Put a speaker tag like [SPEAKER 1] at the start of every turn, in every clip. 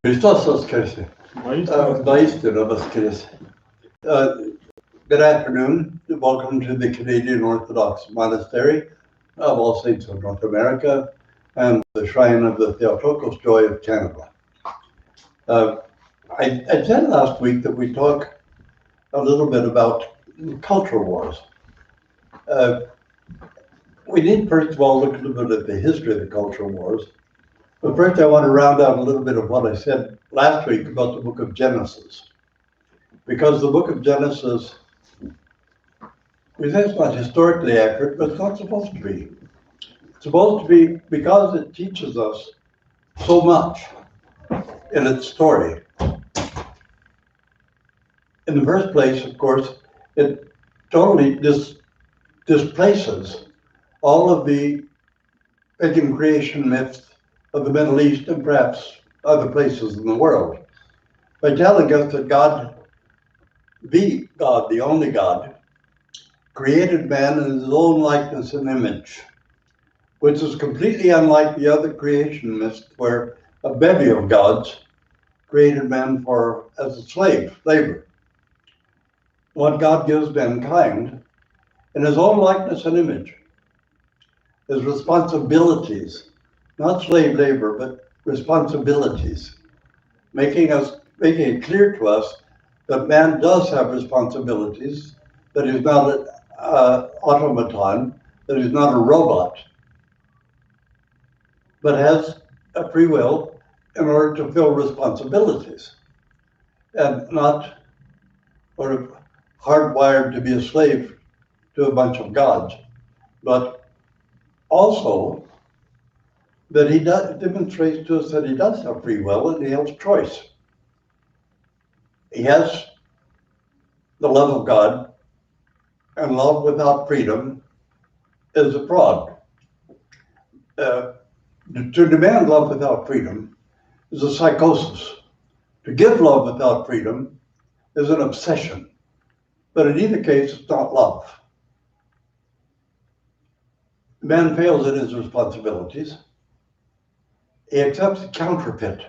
[SPEAKER 1] Christos Oscarsi. Maestro Oscarsi. Good afternoon. Welcome to the Canadian Orthodox Monastery of All Saints of North America and the Shrine of the Theotokos Joy of Canada. I said last week that we talk a little bit about culture wars. We need first of all look a little bit at the history of the culture wars. But first I want to round out a little bit of what I said last week about the book of Genesis. Because the book of Genesis, we say it's not historically accurate, but it's not supposed to be. It's supposed to be because it teaches us so much in its story. In the first place, of course, it totally displaces all of the pagan creation myths of the Middle East and perhaps other places in the world by telling us that God, the only God, created man in his own likeness and image, which is completely unlike the other creation myths where a bevy of gods created man as a slave, labor. What God gives mankind in his own likeness and image is responsibilities, not slave labor, but responsibilities, making it clear to us that man does have responsibilities, that he's not an automaton, that he's not a robot, but has a free will in order to fill responsibilities and not sort of hardwired to be a slave to a bunch of gods, but also that he demonstrates to us that he does have free will and he has choice. He has the love of God, and love without freedom is a fraud. To demand love without freedom is a psychosis. To give love without freedom is an obsession. But in either case, it's not love. Man fails in his responsibilities. He accepts a counterfeit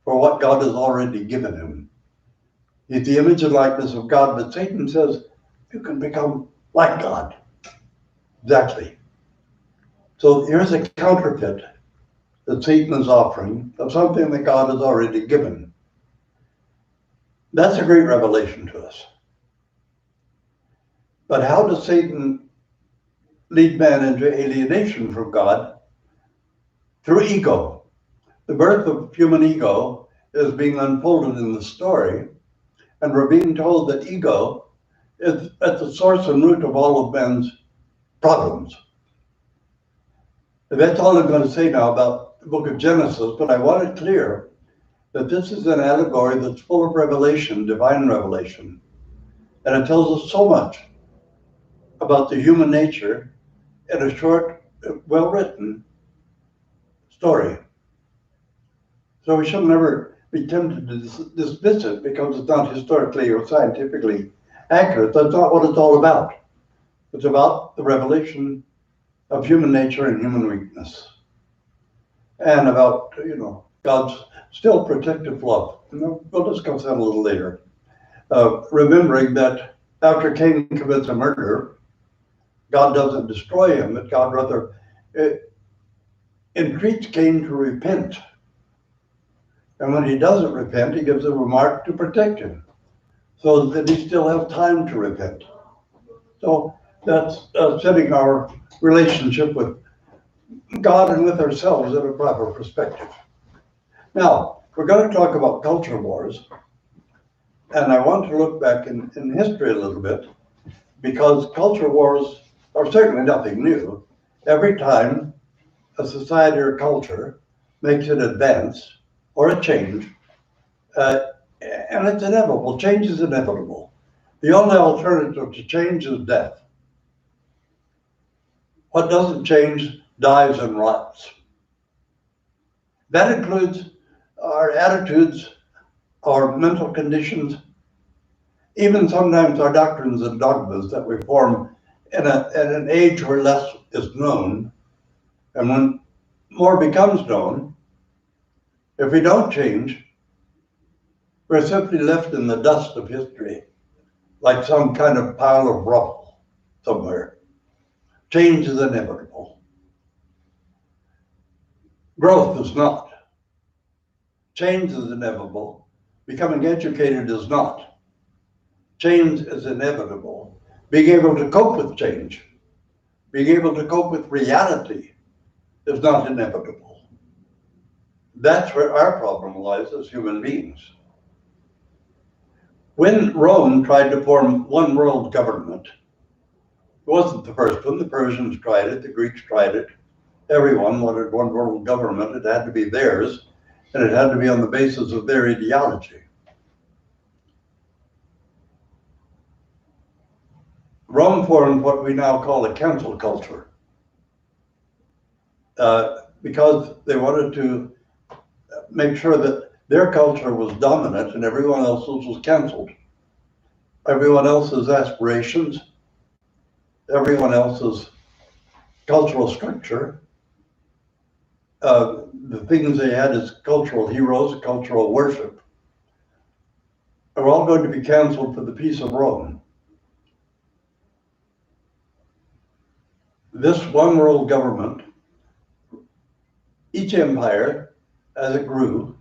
[SPEAKER 1] for what God has already given him. He's the image and likeness of God, but Satan says, you can become like God. Exactly. So here's a counterfeit that Satan is offering of something that God has already given. That's a great revelation to us. But how does Satan lead man into alienation from God? Through ego. The birth of human ego is being unfolded in the story, and we're being told that ego is at the source and root of all of man's problems. And that's all I'm going to say now about the book of Genesis, but I want it clear that this is an allegory that's full of revelation, divine revelation, and it tells us so much about the human nature in a short, well-written story. So we should never be tempted to dismiss it because it's not historically or scientifically accurate. That's not what it's all about. It's about the revelation of human nature and human weakness, and about, God's still protective love. We'll discuss that a little later. Remembering that after Cain commits a murder, God doesn't destroy him, but God rather entreats Cain to repent. And when he doesn't repent, he gives him a mark to protect him, so that he still has time to repent. So that's setting our relationship with God and with ourselves in a proper perspective. Now, we're going to talk about culture wars, and I want to look back in history a little bit, because culture wars are certainly nothing new. Every time a society or culture makes an advance or a change, and it's inevitable, change is inevitable. The only alternative to change is death. What doesn't change dies and rots. That includes our attitudes, our mental conditions, even sometimes our doctrines and dogmas that we form at an age where less is known. And when more becomes known, If we don't change, we're simply left in the dust of history, like some kind of pile of rubble somewhere. Change is inevitable. Growth is not. Change is inevitable. Becoming educated is not. Change is inevitable. Being able to cope with change, being able to cope with reality is not inevitable. That's where our problem lies as human beings. When Rome tried to form one world government, it wasn't the first one. The Persians tried it, the Greeks tried it. Everyone wanted one world government. It had to be theirs, and it had to be on the basis of their ideology. Rome formed what we now call a cancel culture because they wanted to make sure that their culture was dominant and everyone else's was canceled. Everyone else's aspirations, everyone else's cultural structure, the things they had as cultural heroes, cultural worship, are all going to be canceled for the peace of Rome. This one world government, each empire, as it grew,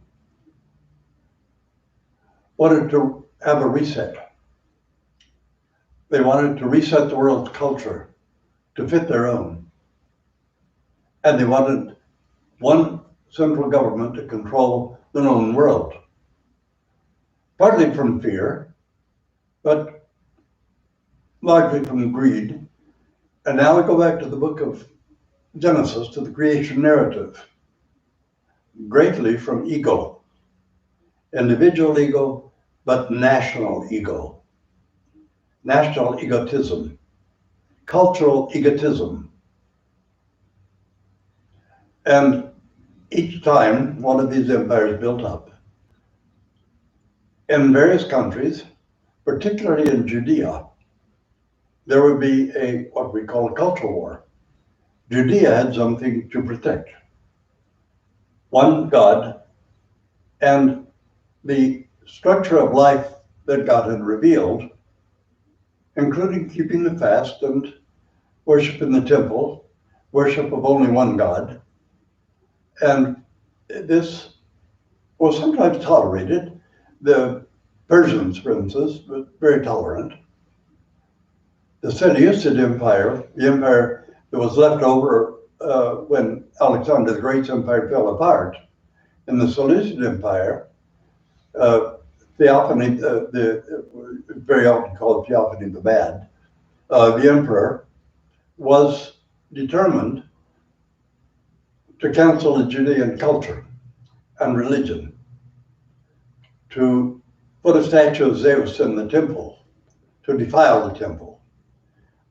[SPEAKER 1] wanted to have a reset. They wanted to reset the world's culture to fit their own. And they wanted one central government to control the known world. Partly from fear, but largely from greed. And now we go back to the book of Genesis, to the creation narrative, greatly from ego, individual ego, but national ego, national egotism, cultural egotism. And each time one of these empires built up, in various countries, particularly in Judea, there would be what we call a cultural war. Judea had something to protect. One God, and the structure of life that God had revealed, including keeping the fast and worship in the temple, worship of only one God. And this was sometimes tolerated. The Persians, for instance, were very tolerant. The Seleucid Empire, the empire that was left over when Alexander the Great's empire fell apart, in the Seleucid Empire, Theophany, very often called Theophany the Bad, the emperor was determined to cancel the Judean culture and religion, to put a statue of Zeus in the temple, to defile the temple.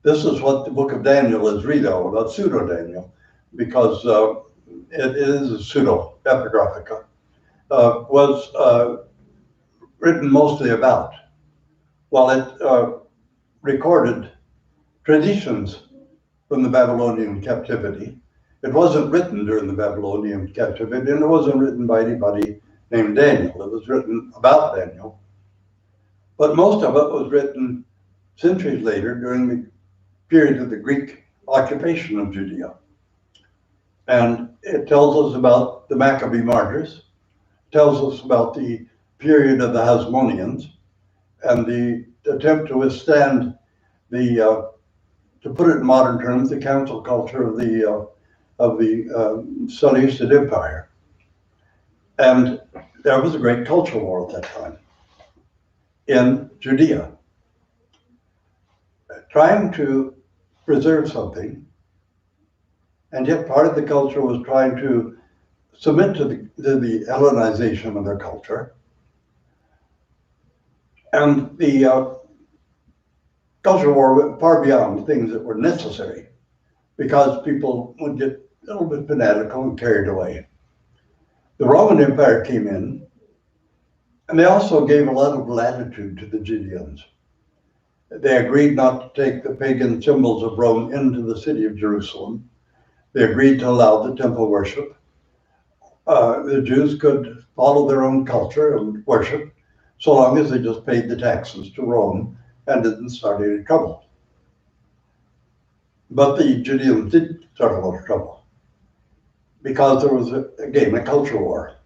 [SPEAKER 1] This is what the book of Daniel is really all about, pseudo-Daniel, because it is a pseudo-epigraphica, was written mostly about, while it recorded traditions from the Babylonian captivity. It wasn't written during the Babylonian captivity, and it wasn't written by anybody named Daniel. It was written about Daniel. But most of it was written centuries later during the period of the Greek occupation of Judea. And it tells us about the Maccabee martyrs, tells us about the period of the Hasmoneans, and the attempt to withstand the, to put it in modern terms, the cancel culture of the Seleucid Empire. And there was a great cultural war at that time in Judea, trying to preserve something, and yet part of the culture was trying to submit to the Hellenization of their culture. And the culture war went far beyond things that were necessary, because people would get a little bit fanatical and carried away. The Roman Empire came in, and they also gave a lot of latitude to the Judeans. They agreed not to take the pagan symbols of Rome into the city of Jerusalem. They agreed to allow the temple worship. The Jews could follow their own culture and worship so long as they just paid the taxes to Rome and didn't start any trouble. But the Judeans did start a lot of trouble because there was, again, a culture war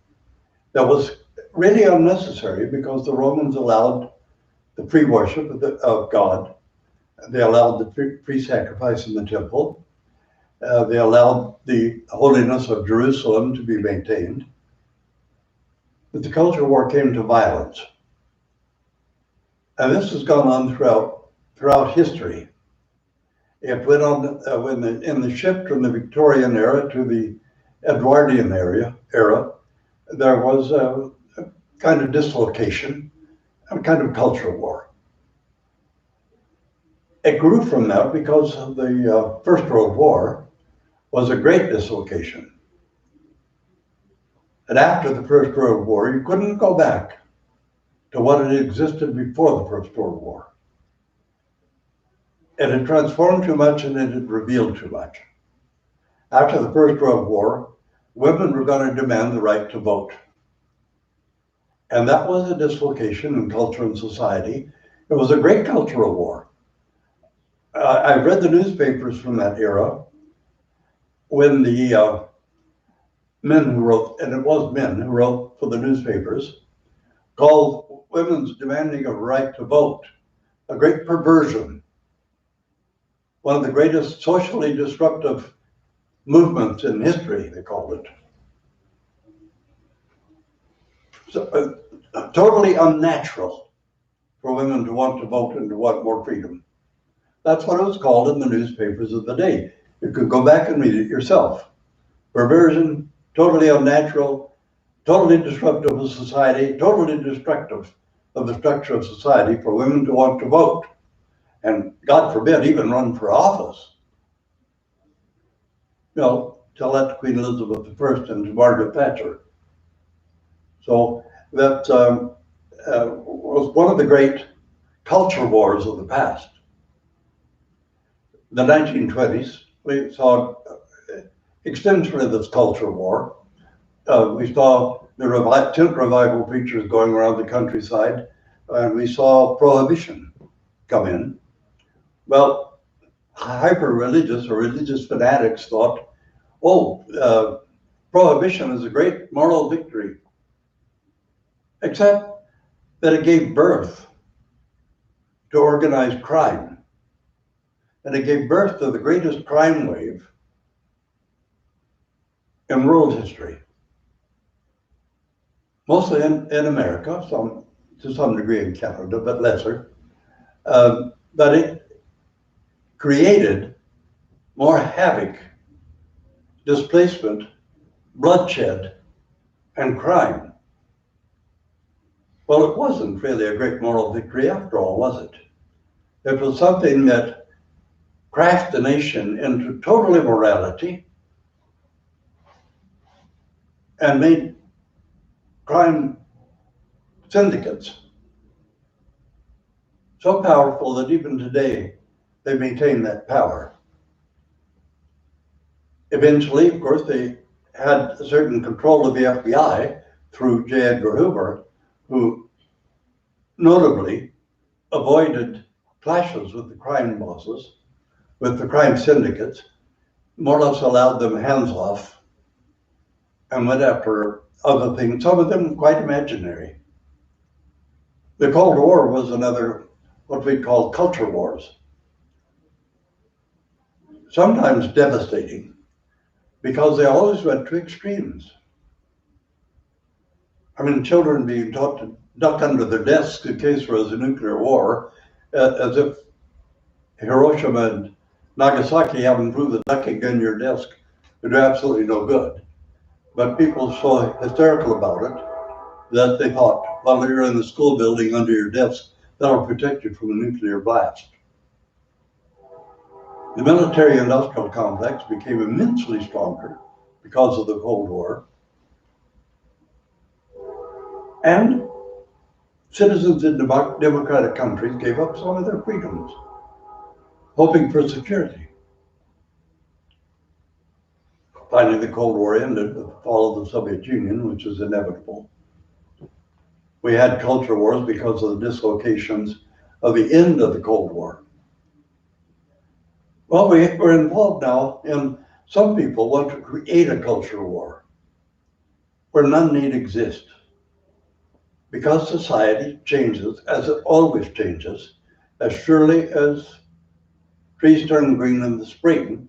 [SPEAKER 1] that was really unnecessary because the Romans allowed the free worship of God. They allowed the free sacrifice in the temple. They allowed the holiness of Jerusalem to be maintained. But the culture war came to violence. And this has gone on throughout history. It went on in the shift from the Victorian era to the Edwardian era, there was a kind of dislocation, a kind of cultural war. It grew from that because the First World War was a great dislocation. And after the First World War, you couldn't go back to what had existed before the First World War. It had transformed too much and it had revealed too much. After the First World War, women were going to demand the right to vote. And that was a dislocation in culture and society. It was a great cultural war. I read the newspapers from that era when the men who wrote, and it was men who wrote for the newspapers, called women's demanding a right to vote a great perversion, one of the greatest socially disruptive movements in history, they called it. So, totally unnatural for women to want to vote and to want more freedom. That's what it was called in the newspapers of the day. You could go back and read it yourself. Perversion, totally unnatural, totally disruptive of society, totally destructive of the structure of society for women to want to vote. And God forbid, even run for office. You know, tell that to Queen Elizabeth I and to Margaret Thatcher. So that was one of the great culture wars of the past. The 1920s, we saw extension of this culture war. We saw the tent revival preachers going around the countryside, and we saw prohibition come in. Well, hyper-religious or religious fanatics thought, prohibition is a great moral victory, except that it gave birth to organized crime. And it gave birth to the greatest crime wave in world history. Mostly in America, to some degree in Canada, but lesser. But it created more havoc, displacement, bloodshed, and crime. Well, it wasn't really a great moral victory after all, was it? It was something that crashed the nation into total immorality and made crime syndicates so powerful that even today they maintain that power. Eventually, of course, they had a certain control of the FBI through J. Edgar Hoover, who notably avoided clashes with the crime bosses, with the crime syndicates, more or less allowed them hands off and went after other things, some of them quite imaginary. The Cold War was another, what we call culture wars. Sometimes devastating, because they always went to extremes. I mean, children being taught to duck under their desks in case there was a nuclear war, as if Hiroshima and Nagasaki haven't proved that ducking in your desk would do absolutely no good. But people were so hysterical about it that they thought, while you're in the school building under your desk, that'll protect you from a nuclear blast. The military-industrial complex became immensely stronger because of the Cold War. And citizens in democratic countries gave up some of their freedoms, hoping for security. Finally, the Cold War ended with the fall of the Soviet Union, which is inevitable. We had culture wars because of the dislocations of the end of the Cold War. Well, we're involved now in some people want to create a culture war where none need exist. Because society changes, as it always changes, as surely as trees turn green in the spring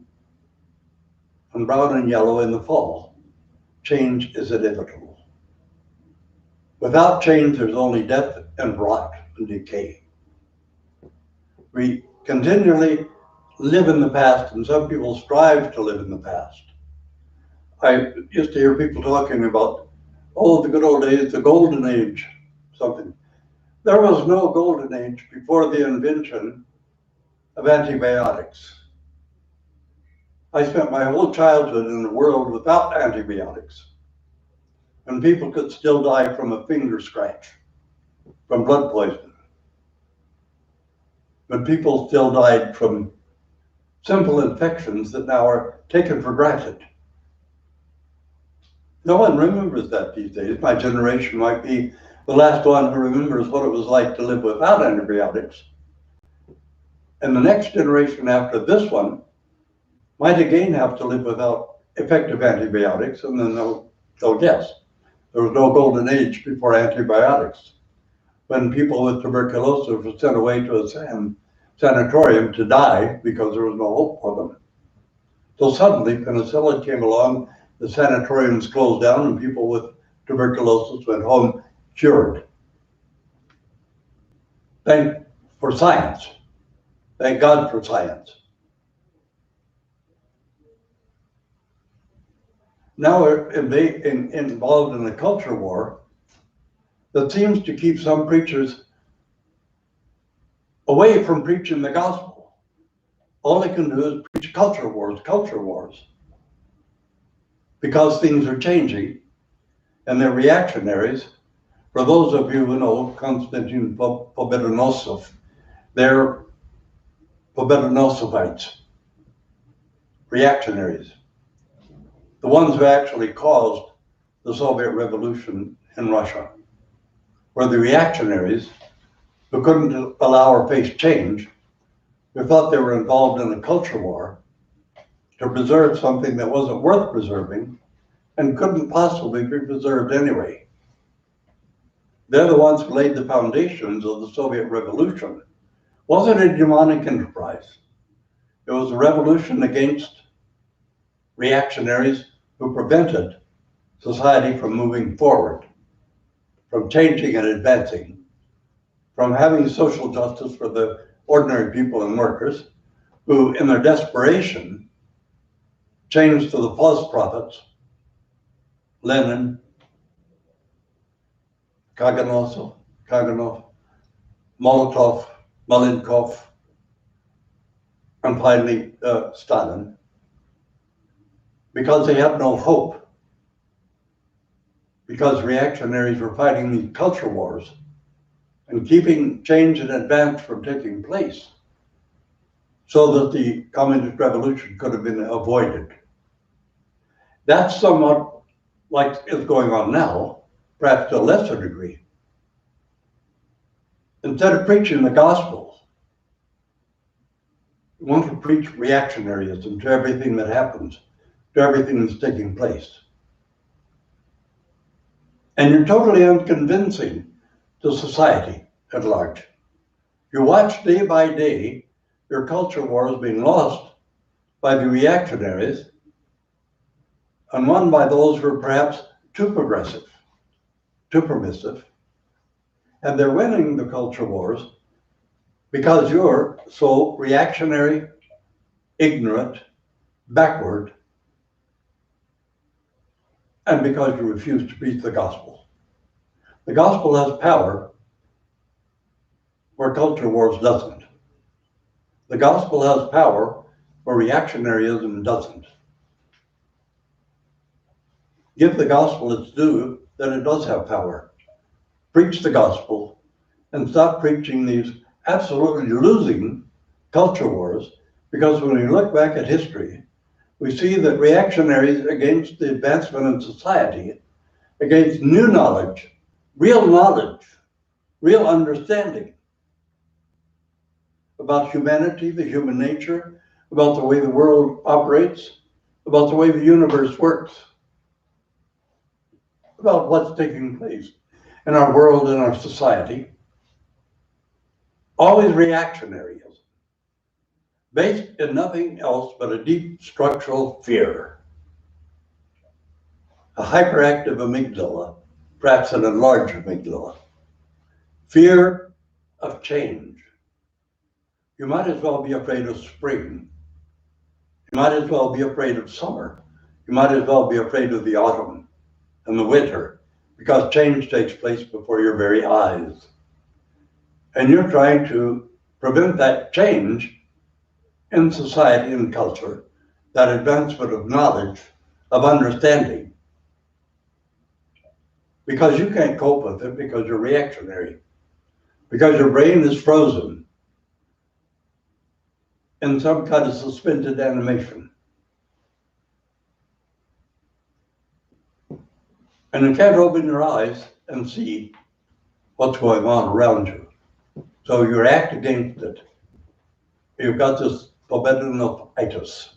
[SPEAKER 1] and brown and yellow in the fall, change is inevitable. Without change, there's only death and rot and decay. We continually live in the past, and some people strive to live in the past. I used to hear people talking about, oh, the good old days, the golden age, something. There was no golden age before the invention of antibiotics. I spent my whole childhood in a world without antibiotics, and people could still die from a finger scratch, from blood poisoning. But people still died from simple infections that now are taken for granted. No one remembers that these days. My generation might be the last one who remembers what it was like to live without antibiotics. And the next generation after this one might again have to live without effective antibiotics, and then they'll guess. There was no golden age before antibiotics. When people with tuberculosis were sent away to a sanatorium to die because there was no hope for them. So suddenly penicillin came along, the sanatoriums closed down, and people with tuberculosis went home cured. Thank for science. Thank God for science. Now we're involved in a culture war that seems to keep some preachers away from preaching the gospel. All they can do is preach culture wars, because things are changing and they're reactionaries. For those of you who know Konstantin Pobedonostov, they're Pobedonostvites, reactionaries, the ones who actually caused the Soviet Revolution in Russia, were the reactionaries who couldn't allow or face change, who thought they were involved in a culture war to preserve something that wasn't worth preserving and couldn't possibly be preserved anyway. They're the ones who laid the foundations of the Soviet Revolution. It wasn't a demonic enterprise. It was a revolution against reactionaries who prevented society from moving forward, from changing and advancing, from having social justice for the ordinary people and workers who, in their desperation, changed to the false prophets, Lenin, Kaganosov, Molotov, Malenkov, and finally Stalin, because they had no hope, because reactionaries were fighting these culture wars and keeping change and advance from taking place so that the communist revolution could have been avoided. That's somewhat like is going on now, perhaps to a lesser degree. Instead of preaching the gospel, we want to preach reactionaryism to everything that happens, to everything that's taking place. And you're totally unconvincing to society at large. You watch day by day your culture wars being lost by the reactionaries and won by those who are perhaps too progressive, too permissive. And they're winning the culture wars because you're so reactionary, ignorant, backward, and because you refuse to preach the gospel. The gospel has power where culture wars doesn't. The gospel has power where reactionaryism doesn't. Give the gospel its due, then it does have power. Preach the gospel and stop preaching these absolutely losing culture wars, because when we look back at history, we see that reactionaries against the advancement in society, against new knowledge, real understanding about humanity, the human nature, about the way the world operates, about the way the universe works, about what's taking place in our world and our society, always reactionaryism, based in nothing else but a deep structural fear, a hyperactive amygdala, perhaps an enlarged amygdala, fear of change. You might as well be afraid of spring. You might as well be afraid of summer. You might as well be afraid of the autumn and the winter, because change takes place before your very eyes. And you're trying to prevent that change in society and culture, that advancement of knowledge, of understanding, because you can't cope with it because you're reactionary, because your brain is frozen in some kind of suspended animation. And you can't open your eyes and see what's going on around you. So you act against it. You've got this Pobedonophitis.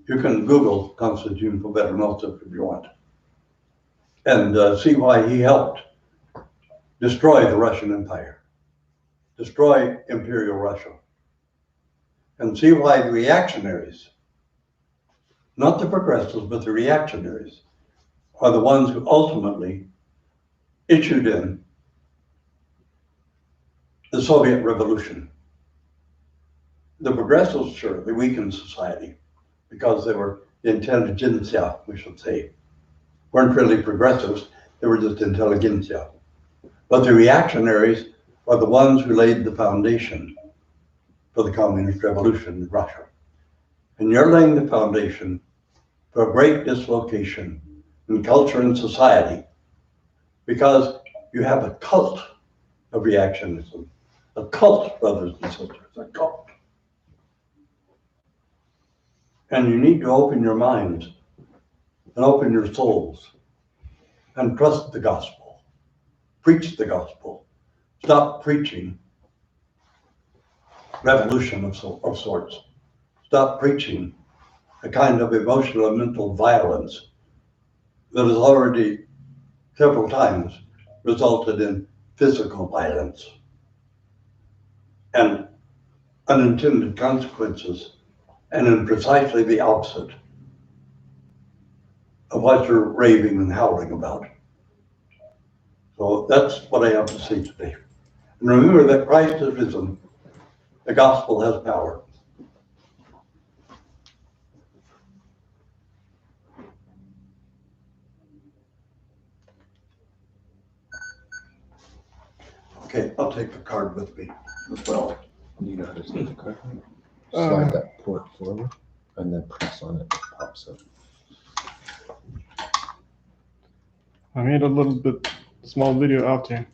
[SPEAKER 1] You can Google Constantine Pobedonopoulos if you want, and see why he helped destroy the Russian Empire, destroy Imperial Russia, and see why the reactionaries, not the progressives, but the reactionaries, are the ones who ultimately issued in the Soviet Revolution. The progressives, sure, they weakened society because they were the intelligentsia, we should say. Weren't really progressives, they were just intelligentsia. But the reactionaries are the ones who laid the foundation for the communist revolution in Russia. And you're laying the foundation for a great dislocation in culture and society because you have a cult of reactionism. A cult, brothers and sisters, a cult. And you need to open your minds and open your souls and trust the gospel. Preach the gospel. Stop preaching revolution of sorts. Stop preaching a kind of emotional and mental violence that has already several times resulted in physical violence and unintended consequences, and in precisely the opposite of what you're raving and howling about. So that's what I have to say today. And remember that Christ has risen. The gospel has power. Okay, I'll take the card with me as well.
[SPEAKER 2] Do you know how to take the card? Slide that port forward and then press on it. It pops up.
[SPEAKER 3] I made a little bit small video out there.